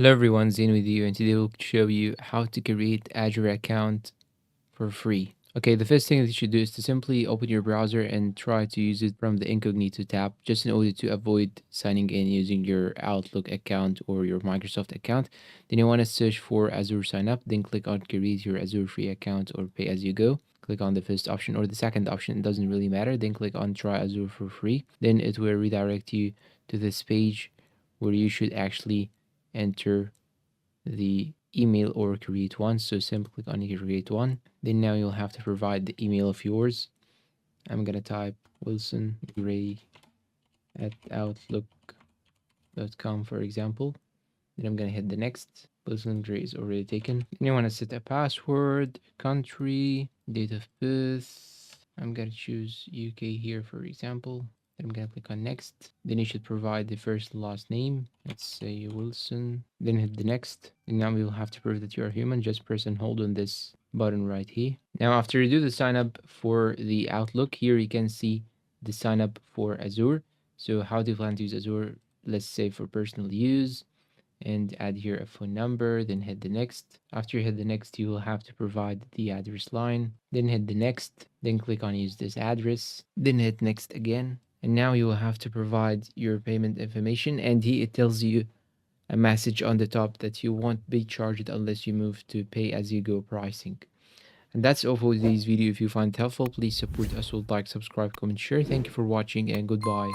Hello everyone, Zane with you, and today we'll show you how to create Azure account for free. Okay, the first thing that you should do is to simply open your browser and try to use it from the incognito tab, just in order to avoid signing in using your Outlook account or your Microsoft account. Then you want to search for Azure sign up, then click on create your Azure free account or pay as you go. Click on the first option or the second option, it doesn't really matter. Then click on try Azure for free. Then it will redirect you to this page where you should actually enter the email or create one. So simply click on create one. Then now you'll have to provide the email of yours. I'm gonna type Wilson Gray at outlook.com, for example. Then I'm gonna hit the next. Wilson Gray is already taken. Then you want to set a password, country, date of birth. I'm gonna choose UK here, for example. Then I'm gonna click on next. Then you should provide the first and last name. Let's say Wilson. Then hit the next. And now we will have to prove that you are human. Just press and hold on this button right here. Now after you do the sign up for the Outlook, here you can see the sign up for Azure. So how do you plan to use Azure? Let's say for personal use, and add here a phone number, then hit the next. After you hit the next, you will have to provide the address line, then hit the next, then click on use this address, then hit next again. And now you will have to provide your payment information, and here it tells you a message on the top that you won't be charged unless you move to pay as you go pricing. And that's all for today's video. If you find it helpful, please support us with like, subscribe, comment, share. Thank you for watching, and goodbye.